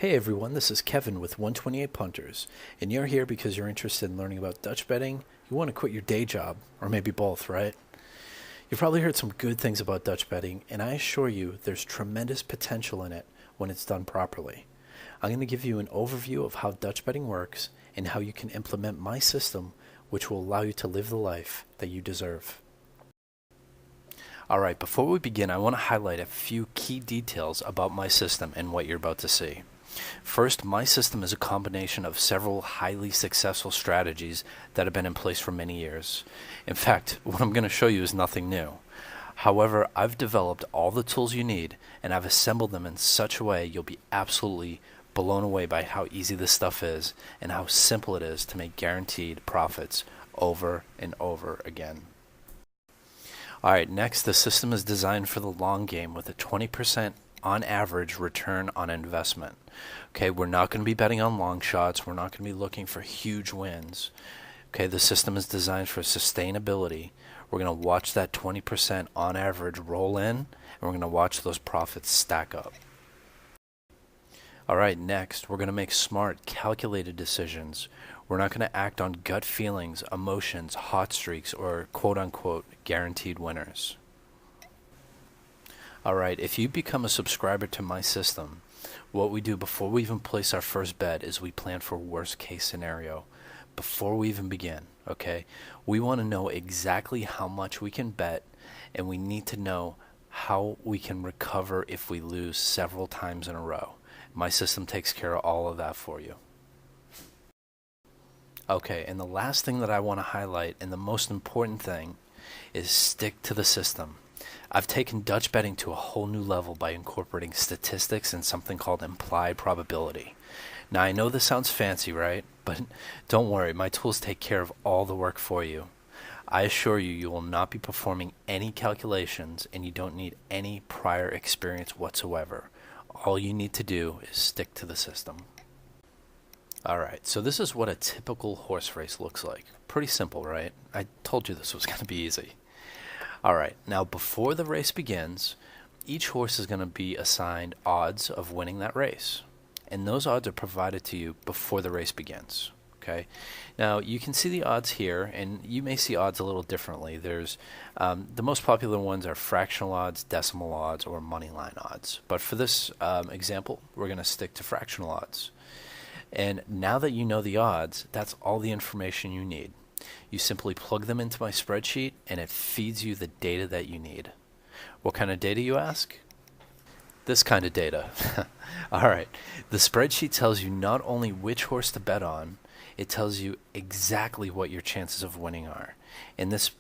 Hey everyone, this is Kevin with 128 Punters, and you're here because you're interested in learning about Dutch betting, you want to quit your day job, or maybe both, right? You've probably heard some good things about Dutch betting, and I assure you there's tremendous potential in it when it's done properly. I'm going to give you an overview of how Dutch betting works and how you can implement my system, which will allow you to live the life that you deserve. Alright, before we begin, I want to highlight a few key details about my system and what you're about to see. First, my system is a combination of several highly successful strategies that have been in place for many years. In fact, what I'm going to show you is nothing new. However, I've developed all the tools you need, and I've assembled them in such a way you'll be absolutely blown away by how easy this stuff is and how simple it is to make guaranteed profits over and over again. Alright, next, the system is designed for the long game with a 20% on average return on investment. Okay, we're not going to be betting on long shots. We're not going to be looking for huge wins. Okay, the system is designed for sustainability. We're going to watch that 20% on average roll in, and we're going to watch those profits stack up. Alright, next, we're going to make smart, calculated decisions. We're not going to act on gut feelings, emotions, hot streaks, or quote-unquote guaranteed winners. Alright, if you become a subscriber to my system, what we do before we even place our first bet is we plan for worst case scenario before we even begin, okay? We want to know exactly how much we can bet, and we need to know how we can recover if we lose several times in a row. My system takes care of all of that for you. Okay, and the last thing that I want to highlight, and the most important thing, is stick to the system. I've taken Dutch betting to a whole new level by incorporating statistics and something called implied probability. Now I know this sounds fancy, right? But don't worry, my tools take care of all the work for you. I assure you, you will not be performing any calculations, and you don't need any prior experience whatsoever. All you need to do is stick to the system. Alright, so this is what a typical horse race looks like. Pretty simple, right? I told you this was going to be easy. Alright, now before the race begins, each horse is going to be assigned odds of winning that race. And those odds are provided to you before the race begins. Okay. Now you can see the odds here, and you may see odds a little differently. There's the most popular ones are fractional odds, decimal odds, or money line odds. But for this example, we're going to stick to fractional odds. And now that you know the odds, that's all the information you need. You simply plug them into my spreadsheet, and it feeds you the data that you need. What kind of data, you ask? This kind of data. Alright, the spreadsheet tells you not only which horse to bet on, it tells you exactly what your chances of winning are. In this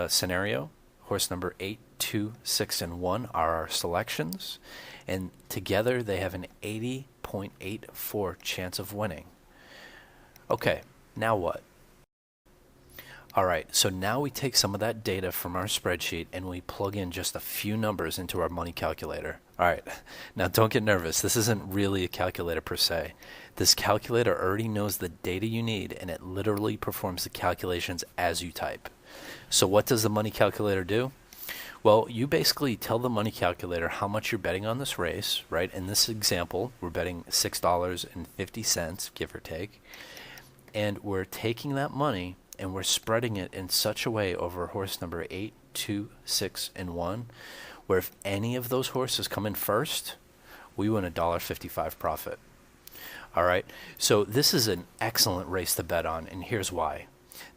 scenario, horse number 8, 2, 6, and 1 are our selections, and together they have an 80.84 chance of winning. Okay, now what? Alright, so now we take some of that data from our spreadsheet and we plug in just a few numbers into our money calculator. Alright, now don't get nervous. This isn't really a calculator per se. This calculator already knows the data you need, and it literally performs the calculations as you type. So what does the money calculator do? Well, you basically tell the money calculator how much you're betting on this race, right? In this example, we're betting $6.50, give or take. And we're taking that money and we're spreading it in such a way over horse number 8, 2, 6, and 1, where if any of those horses come in first, we win a $1.55 profit. Alright, so this is an excellent race to bet on, and here's why.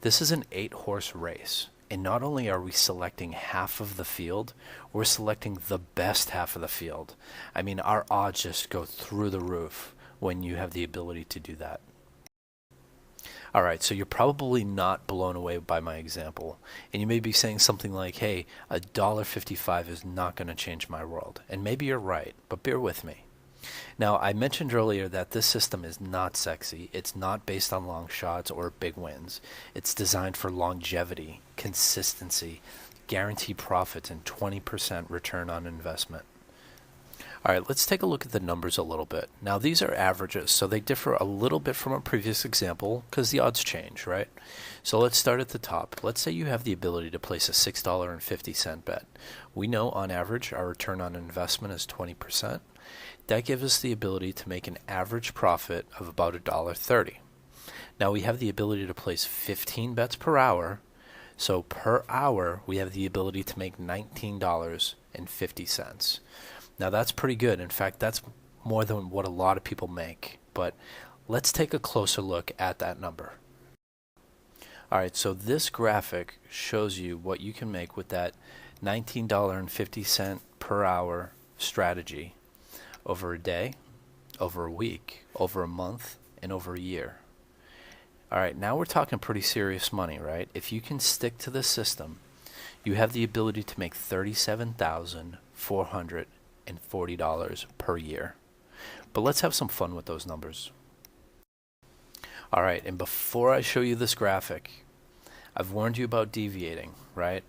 This is an 8-horse race, and not only are we selecting half of the field, we're selecting the best half of the field. I mean, our odds just go through the roof when you have the ability to do that. Alright, so you're probably not blown away by my example, and you may be saying something like, hey, $1.55 is not going to change my world. And maybe you're right, but bear with me. Now, I mentioned earlier that this system is not sexy. It's not based on long shots or big wins. It's designed for longevity, consistency, guaranteed profits, and 20% return on investment. All right, let's take a look at the numbers a little bit. Now, these are averages, so they differ a little bit from a previous example because the odds change, right? So let's start at the top. Let's say you have the ability to place a $6.50 bet. We know on average our return on investment is 20%. That gives us the ability to make an average profit of about $1.30. Now we have the ability to place 15 bets per hour. So per hour, we have the ability to make $19.50. Now that's pretty good. In fact, that's more than what a lot of people make. But let's take a closer look at that number. All right, so this graphic shows you what you can make with that $19.50 per hour strategy over a day, over a week, over a month, and over a year. All right, now we're talking pretty serious money, right? If you can stick to the system, you have the ability to make $37,440 per year. But let's have some fun with those numbers. All right, and before I show you this graphic, I've warned you about deviating, right?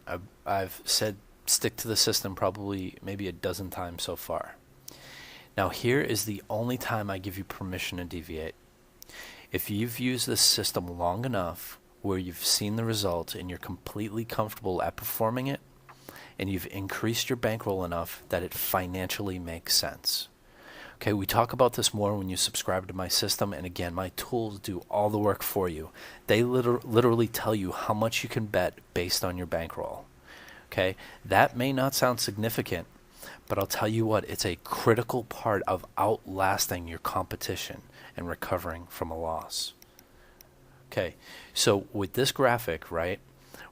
I've said stick to the system probably maybe a dozen times so far. Now here is the only time I give you permission to deviate. If you've used this system long enough where you've seen the results and you're completely comfortable at performing it, and you've increased your bankroll enough that it financially makes sense. Okay, we talk about this more when you subscribe to my system, and again, my tools do all the work for you. They literally tell you how much you can bet based on your bankroll. Okay, that may not sound significant, but I'll tell you what, it's a critical part of outlasting your competition and recovering from a loss. Okay, so with this graphic, right,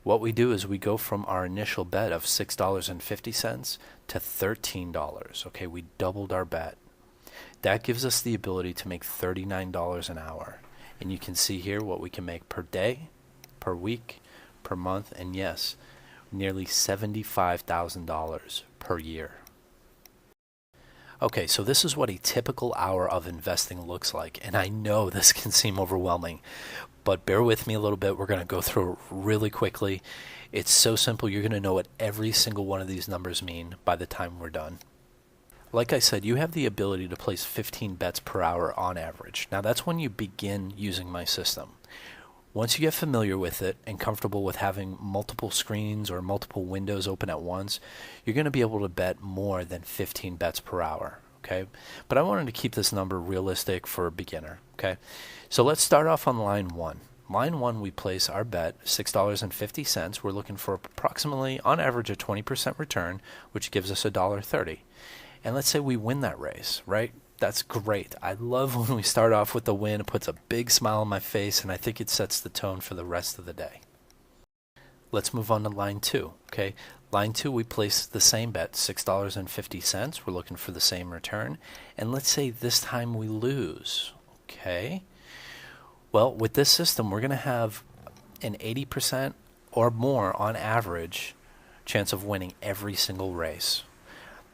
what we do is we go from our initial bet of $6.50 to $13. Okay, we doubled our bet. That gives us the ability to make $39 an hour. And you can see here what we can make per day, per week, per month, and yes, nearly $75,000 per year. Okay, so this is what a typical hour of investing looks like, and I know this can seem overwhelming, but bear with me a little bit. We're going to go through it really quickly. It's so simple, you're going to know what every single one of these numbers mean by the time we're done. Like I said, you have the ability to place 15 bets per hour on average. Now that's when you begin using my system. Once you get familiar with it and comfortable with having multiple screens or multiple windows open at once, you're going to be able to bet more than 15 bets per hour. Okay, but I wanted to keep this number realistic for a beginner. Okay, so let's start off on line 1. Line 1, we place our bet $6.50. We're looking for approximately, on average, a 20% return, which gives us $1.30. And let's say we win that race, right? That's great. I love when we start off with the win. It puts a big smile on my face, and I think it sets the tone for the rest of the day. Let's move on to line 2. Okay, line 2, we place the same bet, $6.50. We're looking for the same return. And let's say this time we lose. Okay, well, with this system, we're going to have an 80% or more on average chance of winning every single race.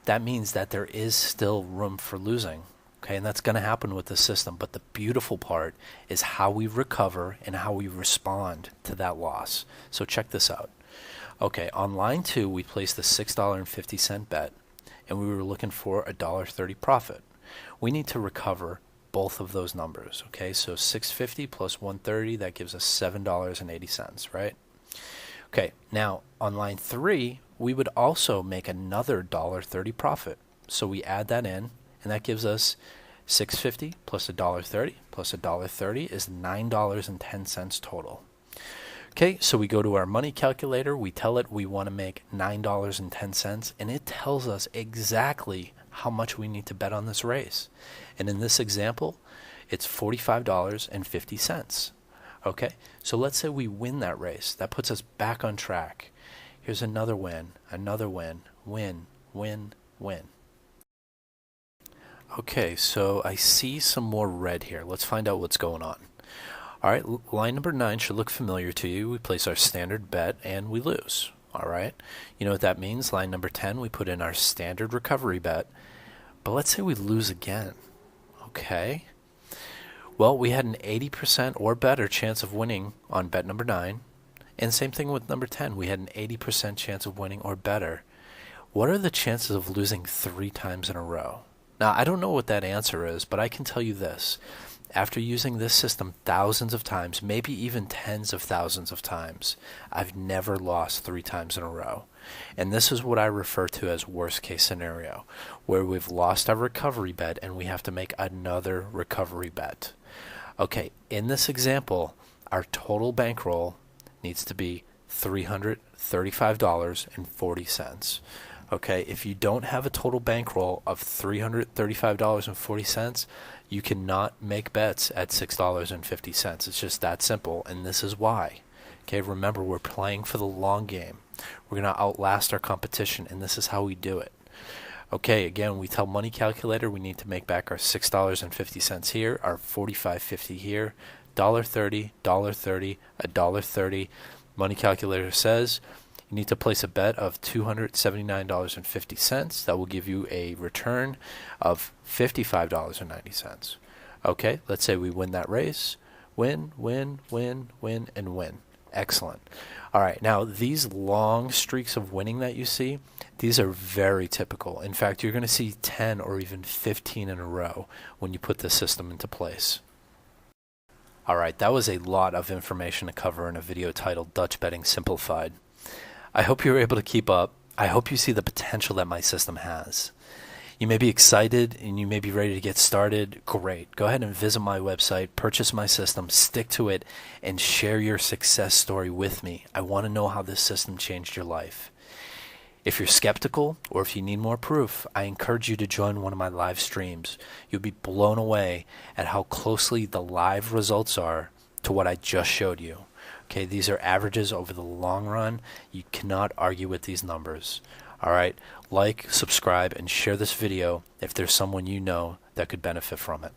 That means that there is still room for losing. Okay, and that's going to happen with the system. But the beautiful part is how we recover and how we respond to that loss. So check this out. Okay, on line 2, we placed the $6.50 bet, and we were looking for a $1.30 profit. We need to recover both of those numbers. Okay, so $6.50 plus $1.30, that gives us $7.80, right? Okay, now on line 3, we would also make another $1.30 profit. So we add that in, and that gives us $6.50 plus $1.30 plus $1.30 is $9.10 total. Okay, so we go to our money calculator, we tell it we want to make $9.10, and it tells us exactly how much we need to bet on this race. And in this example, it's $45.50. Okay, so let's say we win that race. That puts us back on track. Here's another win, win, win, win. Okay, so I see some more red here. Let's find out what's going on. All right, line number 9 should look familiar to you. We place our standard bet and we lose. All right, you know what that means? Line number 10, we put in our standard recovery bet. But let's say we lose again. Okay, well, we had an 80% or better chance of winning on bet number 9. And same thing with number 10. We had an 80% chance of winning or better. What are the chances of losing 3 times in a row? Now, I don't know what that answer is, but I can tell you this. After using this system thousands of times, maybe even tens of thousands of times, I've never lost 3 times in a row. And this is what I refer to as worst case scenario, where we've lost our recovery bet and we have to make another recovery bet. Okay, in this example, our total bankroll needs to be $335.40. Okay, if you don't have a total bankroll of $335.40, you cannot make bets at $6.50. It's just that simple, and this is why. Okay, remember, we're playing for the long game. We're going to outlast our competition, and this is how we do it. Okay, again, we tell Money Calculator we need to make back our $6.50 here, our $45.50 here, $1.30, $1.30, $1.30. Money Calculator says you need to place a bet of $279.50. That will give you a return of $55.90. Okay, let's say we win that race. Win, win, win, win, and win. Excellent. All right, now these long streaks of winning that you see, these are very typical. In fact, you're going to see 10 or even 15 in a row when you put this system into place. All right, that was a lot of information to cover in a video titled Dutch Betting Simplified. I hope you were able to keep up. I hope you see the potential that my system has. You may be excited and you may be ready to get started. Great. Go ahead and visit my website, purchase my system, stick to it, and share your success story with me. I want to know how this system changed your life. If you're skeptical or if you need more proof, I encourage you to join one of my live streams. You'll be blown away at how closely the live results are to what I just showed you. Okay, these are averages over the long run. You cannot argue with these numbers. All right, like, subscribe, and share this video if there's someone you know that could benefit from it.